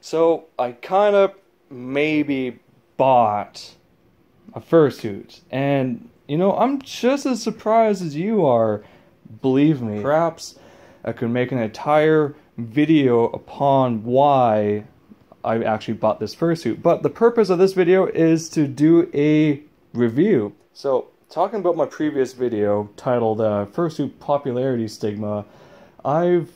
So I kind of maybe bought a fursuit, and I'm just as surprised as you are. Believe me. Perhaps I could make an entire video upon why I actually bought this fursuit. But the purpose of this video is to do a review. So, talking about my previous video titled Fursuit Popularity Stigma, I've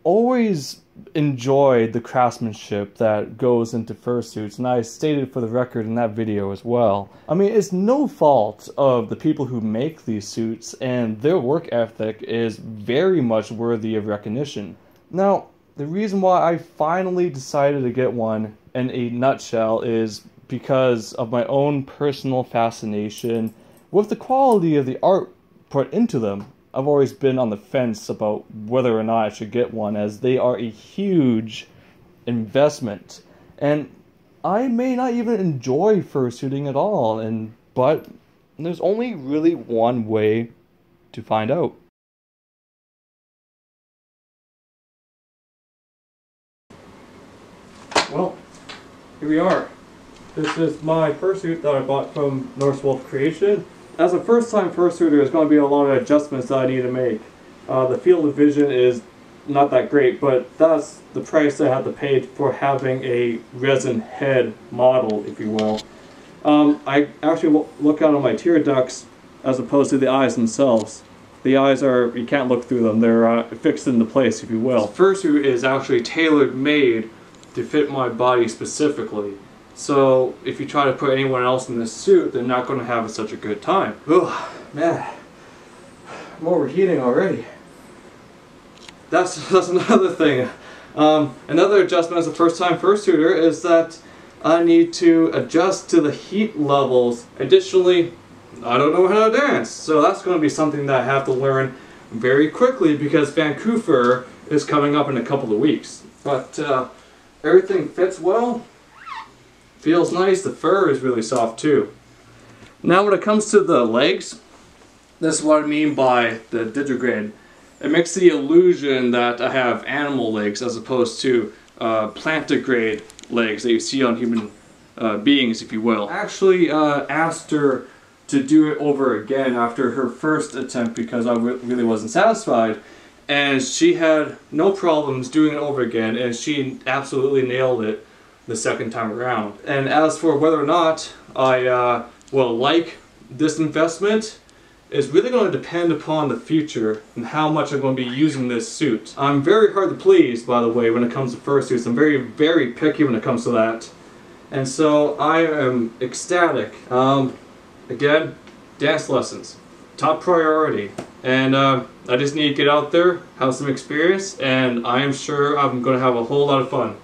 always enjoyed the craftsmanship that goes into fursuits, and I stated for the record in that video as well. I mean, it's no fault of the people who make these suits, and their work ethic is very much worthy of recognition. Now, the reason why I finally decided to get one in a nutshell is because of my own personal fascination with the quality of the art put into them. I've always been on the fence about whether or not I should get one, as they are a huge investment. And I may not even enjoy fursuiting at all, but there's only really one way to find out. Well, here we are. This is my fursuit that I bought from NorseWolf Creation. As a first-time fursuiter, there's going to be a lot of adjustments that I need to make. The field of vision is not that great, but that's the price I have to pay for having a resin head model, if you will. I actually look out on my tear ducts as opposed to the eyes themselves. The eyes are, you can't look through them, they're fixed into place, if you will. This fursuit is actually tailor-made to fit my body specifically. So if you try to put anyone else in this suit, they're not going to have such a good time. Oh man, I'm overheating already. That's another thing. Another adjustment as a first-time fursuiter is that I need to adjust to the heat levels. Additionally, I don't know how to dance, so that's going to be something that I have to learn very quickly because Vancouver is coming up in a couple of weeks. But everything fits well. Feels nice. The fur is really soft too. Now when it comes to the legs, this is what I mean by the digigrade. It makes the illusion that I have animal legs as opposed to plantigrade legs that you see on human beings, if you will. I actually asked her to do it over again after her first attempt because I really wasn't satisfied. And she had no problems doing it over again, and she absolutely nailed it the second time around. And as for whether or not I will like this investment, is really going to depend upon the future and how much I'm going to be using this suit. I'm very hard to please, by the way, when it comes to fursuits. I'm very, very picky when it comes to that. And so I am ecstatic. Again, dance lessons, top priority. And I just need to get out there, have some experience, and I am sure I'm going to have a whole lot of fun.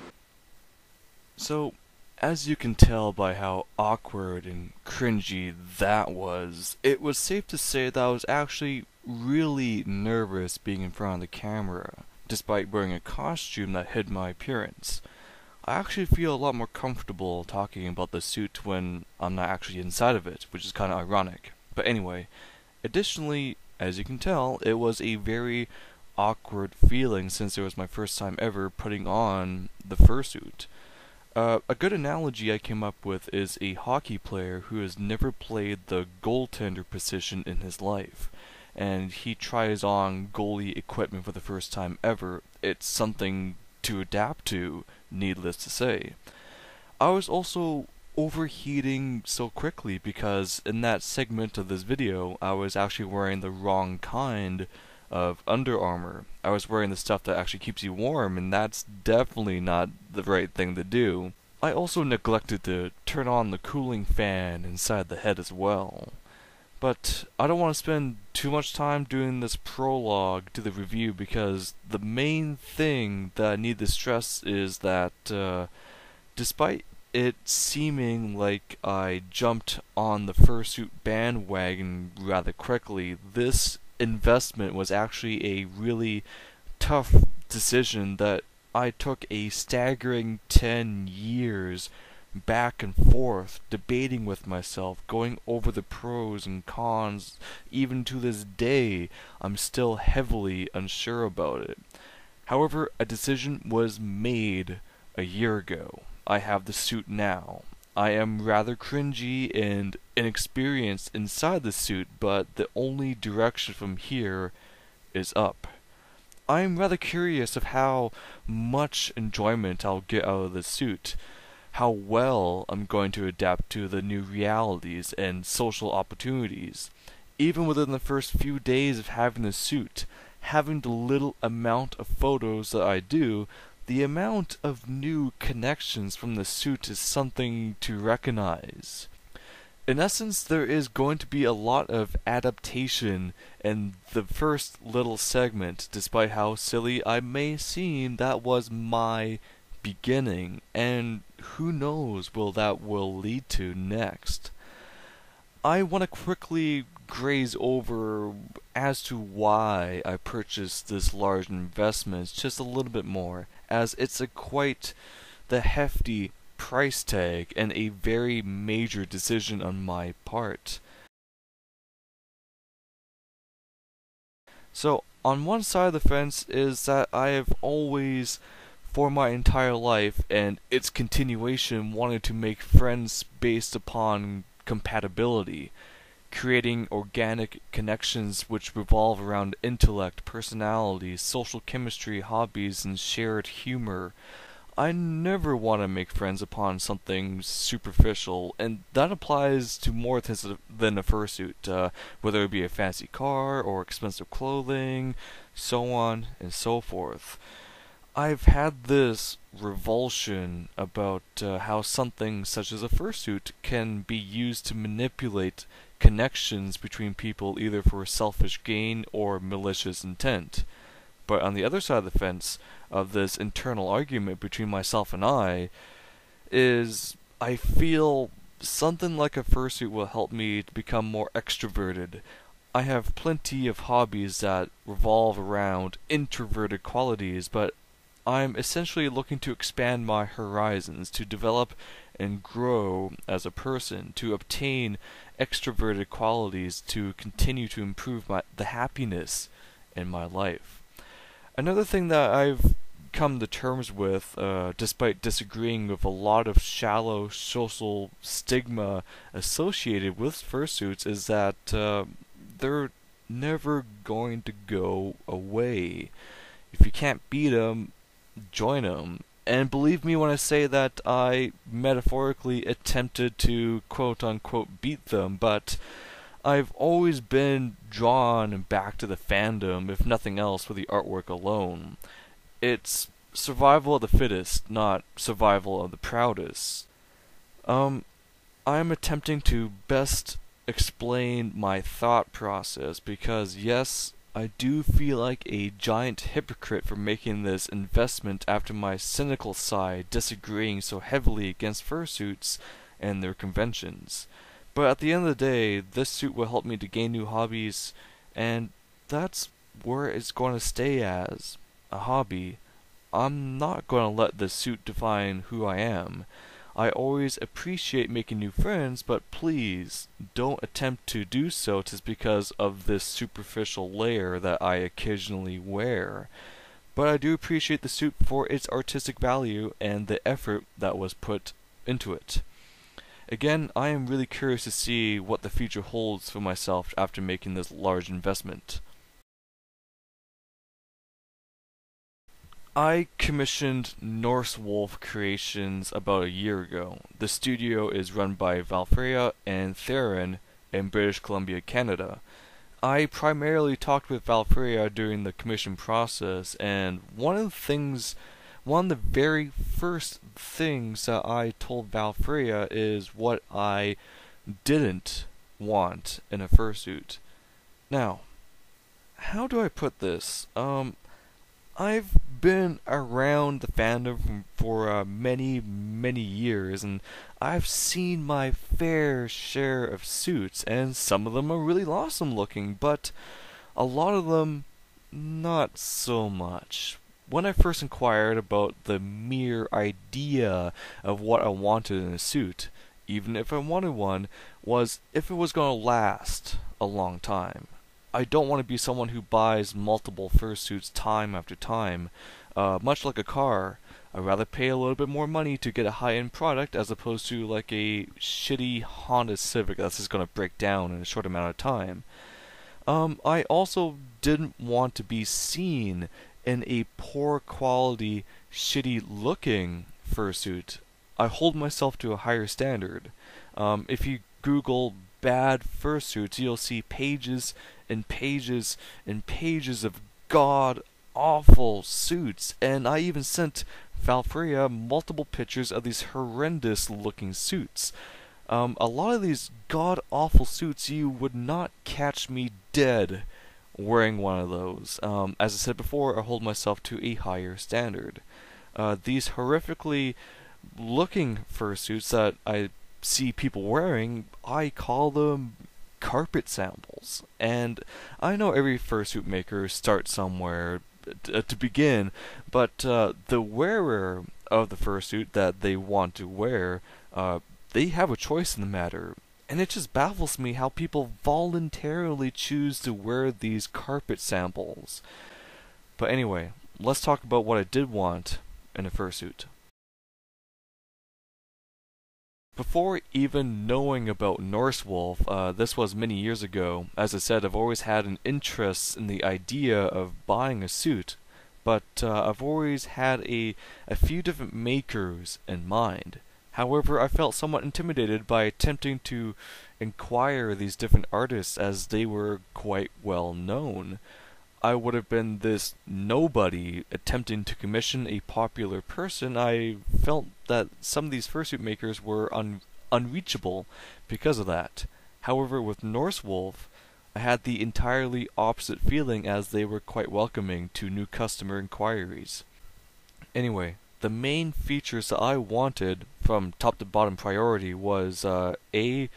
So, as you can tell by how awkward and cringy that was, it was safe to say that I was actually really nervous being in front of the camera, despite wearing a costume that hid my appearance. I actually feel a lot more comfortable talking about the suit when I'm not actually inside of it, which is kind of ironic. But anyway, additionally, as you can tell, it was a very awkward feeling since it was my first time ever putting on the fursuit. A good analogy I came up with is a hockey player who has never played the goaltender position in his life, and he tries on goalie equipment for the first time ever. It's something to adapt to, needless to say. I was also overheating so quickly because in that segment of this video, I was actually wearing the wrong kind of Under Armour. I was wearing the stuff that actually keeps you warm, and that's definitely not the right thing to do. I also neglected to turn on the cooling fan inside the head as well. But I don't want to spend too much time doing this prologue to the review because the main thing that I need to stress is that despite it seeming like I jumped on the fursuit bandwagon rather quickly, this investment was actually a really tough decision that I took a staggering 10 years back and forth debating with myself, going over the pros and cons. Even to this day, I'm still heavily unsure about it. However, a decision was made a year ago. I have the suit now. I am rather cringy and inexperienced inside the suit, but the only direction from here is up. I am rather curious of how much enjoyment I'll get out of the suit, how well I'm going to adapt to the new realities and social opportunities. Even within the first few days of having the suit, having the little amount of photos that I do, the amount of new connections from the suit is something to recognize. In essence, there is going to be a lot of adaptation in the first little segment, despite how silly I may seem. That was my beginning, and who knows what that will lead to next. I want to quickly graze over as to why I purchased this large investment just a little bit more, as it's a quite the hefty price tag and a very major decision on my part. So, on one side of the fence is that I have always, for my entire life and its continuation, wanted to make friends based upon compatibility, creating organic connections which revolve around intellect, personality, social chemistry, hobbies, and shared humor. I never want to make friends upon something superficial, and that applies to more things than a fursuit, whether it be a fancy car or expensive clothing, so on and so forth. I've had this revulsion about how something such as a fursuit can be used to manipulate connections between people either for selfish gain or malicious intent. But on the other side of the fence of this internal argument between myself and I is I feel something like a fursuit will help me to become more extroverted. I have plenty of hobbies that revolve around introverted qualities, but I'm essentially looking to expand my horizons, to develop and grow as a person, to obtain extroverted qualities, to continue to improve the happiness in my life. Another thing that I've come to terms with, despite disagreeing with a lot of shallow social stigma associated with fursuits, is that they're never going to go away. If you can't beat them, join them. And believe me when I say that I metaphorically attempted to quote-unquote beat them, but I've always been drawn back to the fandom, if nothing else, for the artwork alone. It's survival of the fittest, not survival of the proudest. I'm attempting to best explain my thought process because, yes, I do feel like a giant hypocrite for making this investment after my cynical side disagreeing so heavily against fursuits and their conventions. But at the end of the day, this suit will help me to gain new hobbies, and that's where it's going to stay as a hobby. I'm not going to let this suit define who I am. I always appreciate making new friends, but please don't attempt to do so just because of this superficial layer that I occasionally wear. But I do appreciate the suit for its artistic value and the effort that was put into it. Again, I am really curious to see what the future holds for myself after making this large investment. I commissioned NorseWolf Creations about a year ago. The studio is run by Valfreya and Theron in British Columbia, Canada. I primarily talked with Valfreya during the commission process, and one of the very first things that I told Valfreya is what I didn't want in a fursuit. Now, how do I put this? I've been around the fandom for many, many years, and I've seen my fair share of suits, and some of them are really awesome looking, but a lot of them not so much. When I first inquired about the mere idea of what I wanted in a suit, even if I wanted one, was if it was going to last a long time. I don't want to be someone who buys multiple fursuits time after time. Much like a car, I'd rather pay a little bit more money to get a high-end product as opposed to like a shitty Honda Civic that's just gonna break down in a short amount of time. I also didn't want to be seen in a poor quality, shitty looking fursuit. I hold myself to a higher standard. If you Google bad fursuits, you'll see pages and pages and pages of god awful suits, and I even sent Valkyria multiple pictures of these horrendous looking suits. A lot of these god awful suits, you would not catch me dead wearing one of those. As I said before, I hold myself to a higher standard. These horrifically looking fursuits that I see people wearing, I call them carpet samples. And I know every fursuit maker starts somewhere to begin, but the wearer of the fursuit that they want to wear, they have a choice in the matter. And it just baffles me how people voluntarily choose to wear these carpet samples. But anyway, let's talk about what I did want in a fursuit. Before even knowing about NorseWolf, this was many years ago. As I said, I've always had an interest in the idea of buying a suit, but I've always had a few different makers in mind. However, I felt somewhat intimidated by attempting to inquire these different artists as they were quite well known. I would have been this nobody attempting to commission a popular person. I felt that some of these fursuit makers were unreachable because of that. However, with NorseWolf, I had the entirely opposite feeling, as they were quite welcoming to new customer inquiries. Anyway, the main features that I wanted from top to bottom priority was a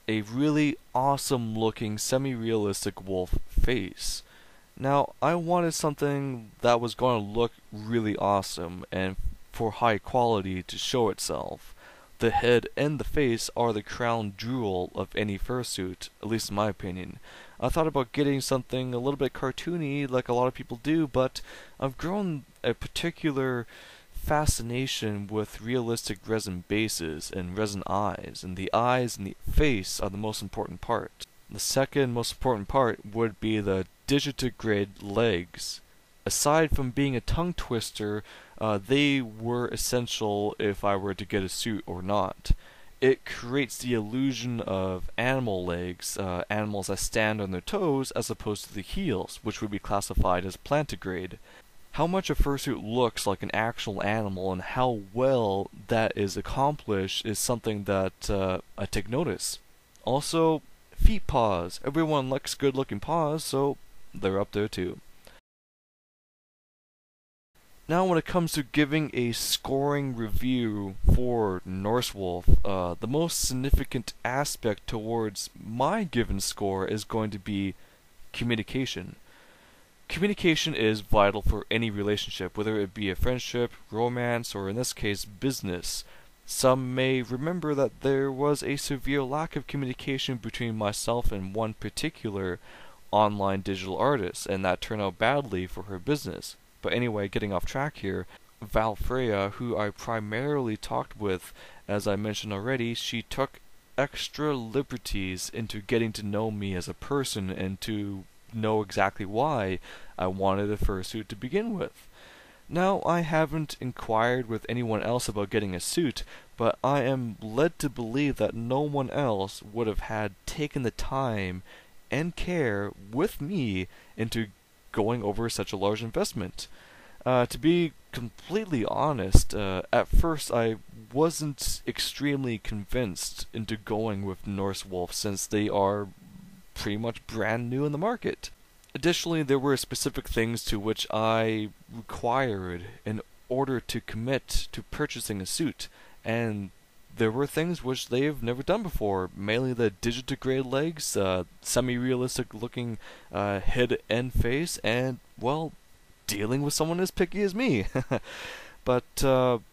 really awesome looking semi-realistic wolf face. Now, I wanted something that was going to look really awesome and for high quality to show itself. The head and the face are the crown jewel of any fursuit, at least in my opinion. I thought about getting something a little bit cartoony like a lot of people do, but I've grown a particular fascination with realistic resin bases and resin eyes, and the eyes and the face are the most important part. The second most important part would be the digitigrade legs. Aside from being a tongue twister, they were essential if I were to get a suit or not. It creates the illusion of animal legs, animals that stand on their toes as opposed to the heels, which would be classified as plantigrade. How much a fursuit looks like an actual animal and how well that is accomplished is something that I take notice. Also, feet paws. Everyone likes good looking paws, so they're up there too. Now when it comes to giving a scoring review for NorseWolf, the most significant aspect towards my given score is going to be communication. Communication is vital for any relationship, whether it be a friendship, romance, or in this case, business. Some may remember that there was a severe lack of communication between myself and one particular online digital artist, and that turned out badly for her business. But anyway, getting off track here, Valkyria, who I primarily talked with, as I mentioned already, she took extra liberties into getting to know me as a person and to know exactly why I wanted a fursuit to begin with. Now, I haven't inquired with anyone else about getting a suit, but I am led to believe that no one else would have had taken the time and care with me into going over such a large investment. To be completely honest, at first I wasn't extremely convinced into going with NorseWolf since they are pretty much brand new in the market. Additionally, there were specific things to which I required in order to commit to purchasing a suit, and there were things which they have never done before, mainly the digitigrade legs, semi-realistic looking head and face, and, well, dealing with someone as picky as me. But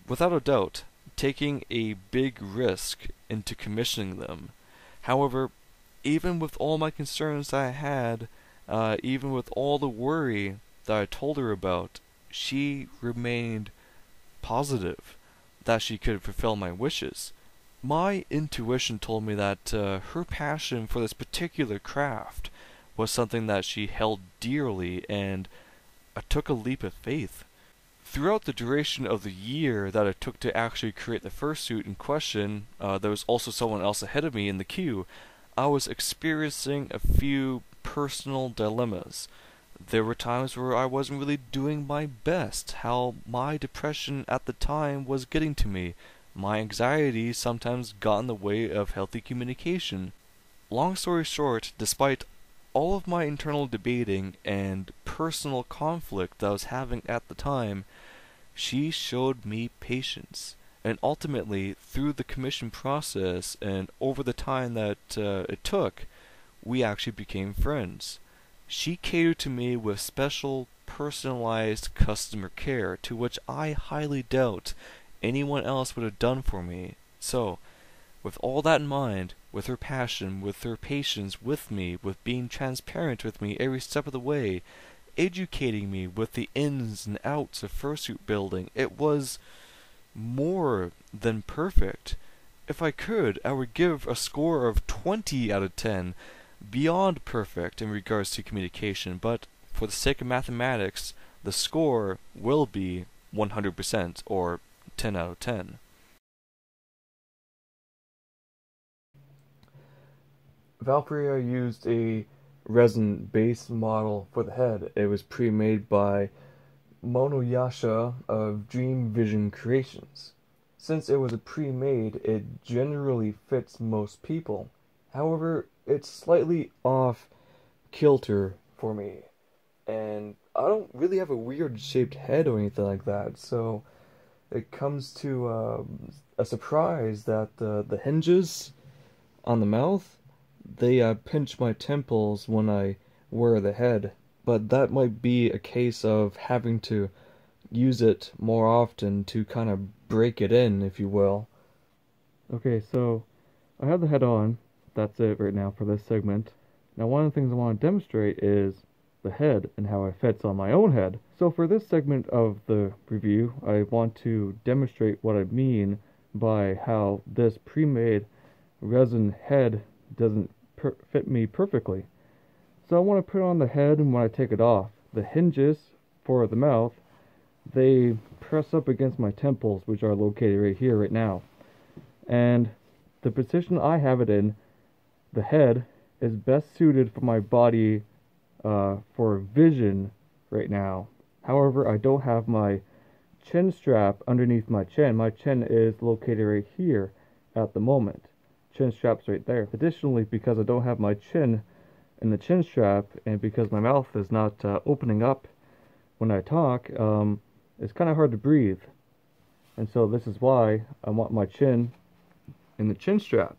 without a doubt, taking a big risk into commissioning them. However, even with all my concerns I had, even with all the worry that I told her about, she remained positive that she could fulfill my wishes. My intuition told me that her passion for this particular craft was something that she held dearly, and I took a leap of faith. Throughout the duration of the year that it took to actually create the fursuit in question, there was also someone else ahead of me in the queue. I was experiencing a few personal dilemmas. There were times where I wasn't really doing my best, how my depression at the time was getting to me. My anxiety sometimes got in the way of healthy communication. Long story short, despite all of my internal debating and personal conflict that I was having at the time, she showed me patience. And ultimately, through the commission process and over the time that it took, we actually became friends. She catered to me with special, personalized customer care, to which I highly doubt anyone else would have done for me. So, with all that in mind, with her passion, with her patience with me, with being transparent with me every step of the way, educating me with the ins and outs of fursuit building, it was more than perfect. If I could, I would give a score of 20 out of 10, beyond perfect in regards to communication, but for the sake of mathematics, the score will be 100%, or 10 out of 10. Valkyria used a resin-based model for the head. It was pre-made by Monoyasha of Dream Vision Creations. Since it was a pre-made, it generally fits most people. However, it's slightly off kilter for me, and I don't really have a weird shaped head or anything like that, so it comes to a surprise that the hinges on the mouth, they pinch my temples when I wear the head, but that might be a case of having to use it more often to kind of break it in, if you will. Okay, so I have the head on. That's it right now for this segment. Now, one of the things I want to demonstrate is the head and how it fits on my own head. So for this segment of the review, I want to demonstrate what I mean by how this pre-made resin head doesn't fit me perfectly. So I want to put on the head, and when I take it off, the hinges for the mouth, they press up against my temples, which are located right here, right now. And the position I have it in, the head, is best suited for my body for vision right now. However, I don't have my chin strap underneath my chin. My chin is located right here at the moment. Chin strap's right there. Additionally, because I don't have my chin in the chin strap, and because my mouth is not opening up when I talk, it's kind of hard to breathe. And so this is why I want my chin in the chin strap.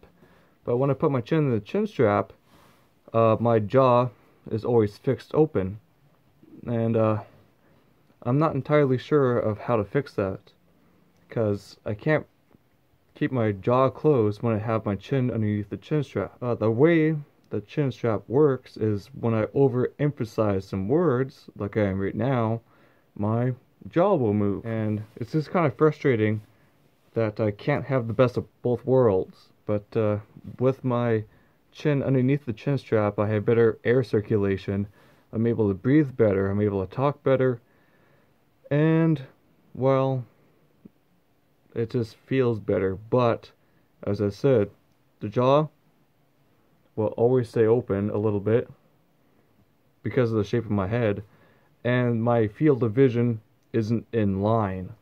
But when I put my chin in the chin strap, my jaw is always fixed open. And I'm not entirely sure of how to fix that, because I can't keep my jaw closed when I have my chin underneath the chin strap. The way the chin strap works is when I overemphasize some words, like I am right now, my jaw will move. And it's just kind of frustrating that I can't have the best of both worlds. But with my chin underneath the chin strap, I have better air circulation. I'm able to breathe better. I'm able to talk better. And, well, it just feels better. But, as I said, the jaw will always stay open a little bit because of the shape of my head, and my field of vision isn't in line.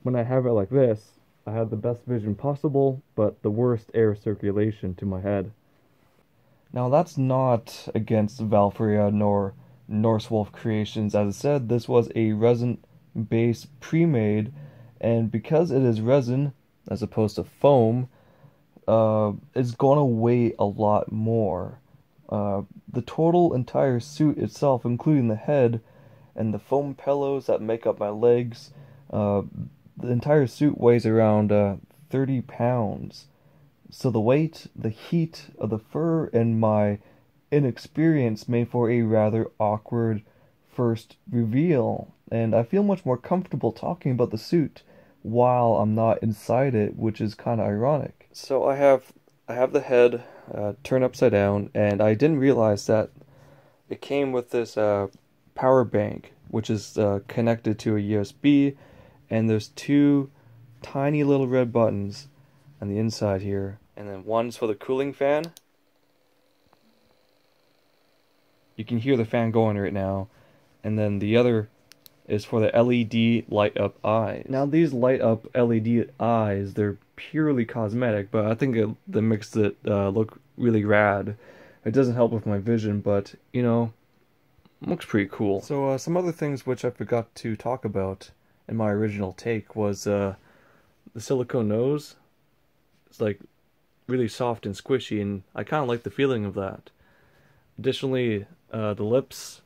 When I have it like this, I have the best vision possible, but the worst air circulation to my head. Now, that's not against Valkyria nor NorseWolf Creations. As I said, this was a resin-based pre-made, and because it is resin as opposed to foam, it's gonna weigh a lot more. The total entire suit itself, including the head and the foam pillows that make up my legs, the entire suit weighs around 30 pounds. So the weight, the heat of the fur, and my inexperience made for a rather awkward first reveal, and I feel much more comfortable talking about the suit while I'm not inside it, which is kind of ironic. So I have the head turned upside down, and I didn't realize that it came with this power bank, which is connected to a USB, and there's two tiny little red buttons on the inside here, and then one's for the cooling fan. You can hear the fan going right now, and then the other is for the LED light up eyes. Now these light up LED eyes, they're purely cosmetic, but I think that makes it look really rad. It doesn't help with my vision, but you know, looks pretty cool. So some other things which I forgot to talk about in my original take was the silicone nose. It's like really soft and squishy, and I kind of like the feeling of that. Additionally, the lips,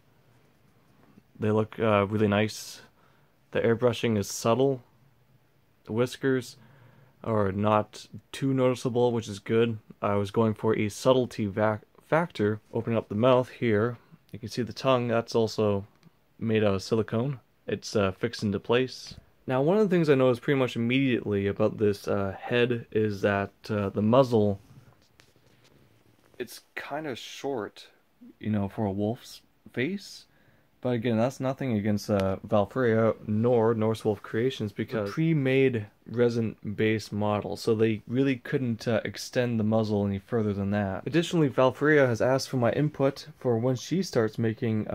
they look really nice. The airbrushing is subtle. The whiskers are not too noticeable, which is good. I was going for a subtlety factor. Opening up the mouth here, you can see the tongue. That's also made out of silicone. It's fixed into place. Now, one of the things I noticed pretty much immediately about this head is that the muzzle, it's kind of short, you know, for a wolf's face. But again, that's nothing against Valkyria nor NorseWolf Creations, because pre-made resin-based model, so they really couldn't extend the muzzle any further than that. Additionally, Valkyria has asked for my input for when she starts making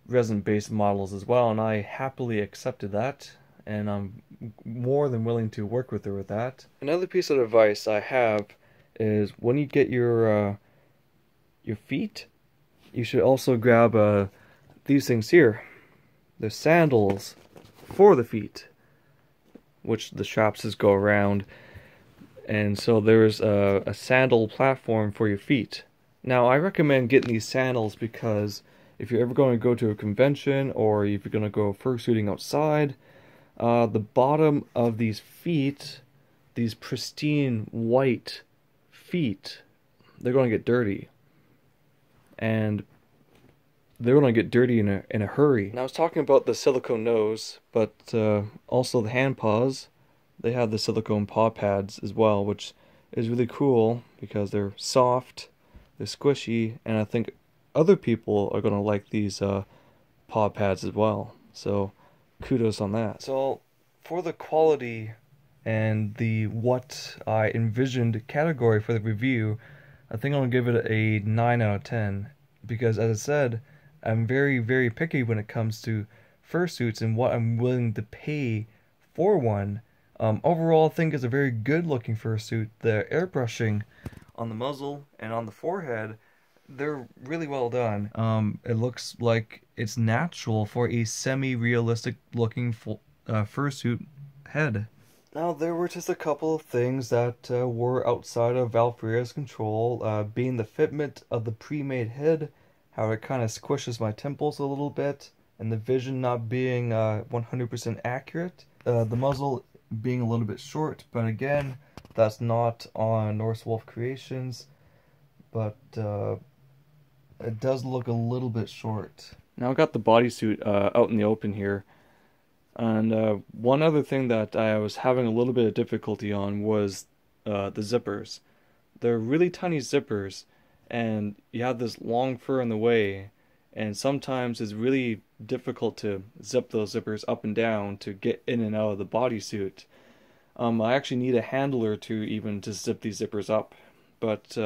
resin-based models as well, and I happily accepted that, and I'm more than willing to work with her with that. Another piece of advice I have is when you get your feet, you should also grab these things here. They're sandals for the feet, which the straps just go around, and so there's a sandal platform for your feet. Now I recommend getting these sandals because if you're ever going to go to a convention or if you're going to go fursuiting outside, the bottom of these feet, these pristine white feet, they're going to get dirty. And they're going to get dirty in a hurry. Now I was talking about the silicone nose, but also the hand paws. They have the silicone paw pads as well, which is really cool because they're soft, they're squishy, and I think other people are going to like these paw pads as well. So kudos on that. So for the quality and the what I envisioned category for the review, I think I'm going to give it a 9 out of 10. Because as I said, I'm very, very picky when it comes to fursuits and what I'm willing to pay for one. Overall, I think it's a very good looking fursuit. The airbrushing on the muzzle and on the forehead, they're really well done. It looks like it's natural for a semi-realistic looking fursuit head. Now, there were just a couple of things that were outside of Valkyria's control, being the fitment of the pre-made head, how it kind of squishes my temples a little bit, and the vision not being 100% accurate. The muzzle being a little bit short, but again, that's not on NorseWolf Creations, but it does look a little bit short. Now I've got the bodysuit out in the open here. And one other thing that I was having a little bit of difficulty on was the zippers. They're really tiny zippers, and you have this long fur in the way, and sometimes it's really difficult to zip those zippers up and down to get in and out of the bodysuit. I actually need a handler to zip these zippers up. But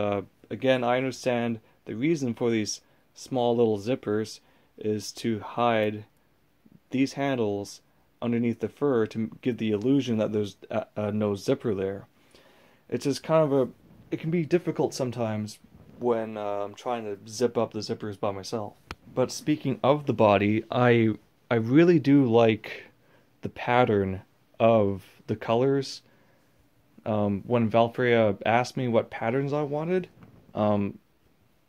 again, I understand the reason for these small little zippers is to hide these handles underneath the fur to give the illusion that there's no zipper there. It's just kind of it can be difficult sometimes when I'm trying to zip up the zippers by myself. But speaking of the body, I really do like the pattern of the colors. When Valkyria asked me what patterns I wanted, I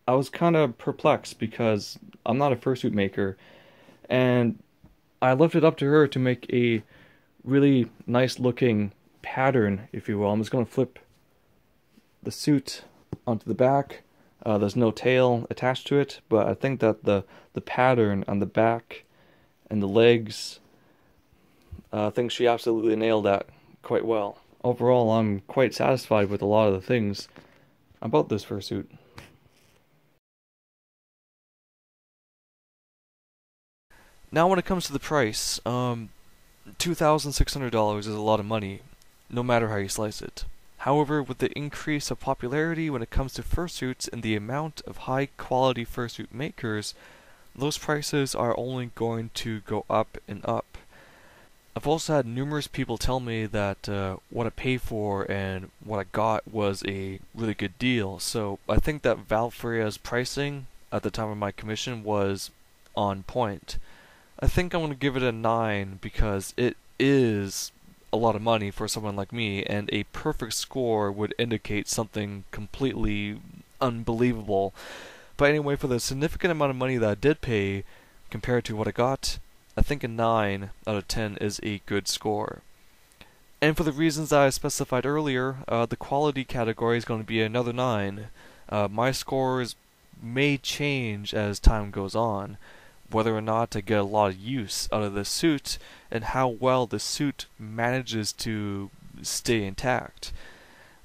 was kind of perplexed because I'm not a fursuit maker, and I left it up to her to make a really nice looking pattern, if you will. I'm just going to flip the suit onto the back. There's no tail attached to it, but I think that the pattern on the back and the legs. I think she absolutely nailed that quite well. Overall, I'm quite satisfied with a lot of the things about this fursuit. Now when it comes to the price, $2,600 is a lot of money, no matter how you slice it. However, with the increase of popularity when it comes to fursuits and the amount of high-quality fursuit makers, those prices are only going to go up and up. I've also had numerous people tell me that what I paid for and what I got was a really good deal, so I think that Valfreya's pricing at the time of my commission was on point. I think I'm going to give it a 9 because it is a lot of money for someone like me, and a perfect score would indicate something completely unbelievable. But anyway, for the significant amount of money that I did pay compared to what I got, I think a 9 out of 10 is a good score. And for the reasons I specified earlier, the quality category is going to be another 9. My scores may change as time goes on, whether or not I get a lot of use out of the suit and how well the suit manages to stay intact.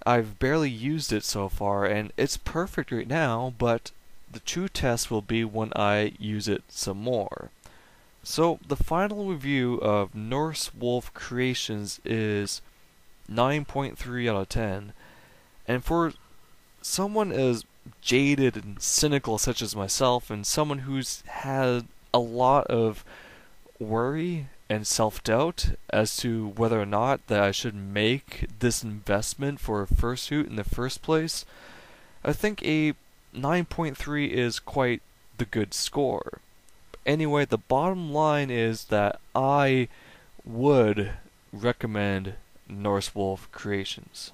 I've barely used it so far, and it's perfect right now, but the true test will be when I use it some more. So, the final review of NorseWolf Creations is 9.3 out of 10, and for someone as jaded and cynical such as myself, and someone who's had a lot of worry and self-doubt as to whether or not that I should make this investment for a fursuit in the first place, I think a 9.3 is quite the good score. Anyway, the bottom line is that I would recommend NorseWolf Creations.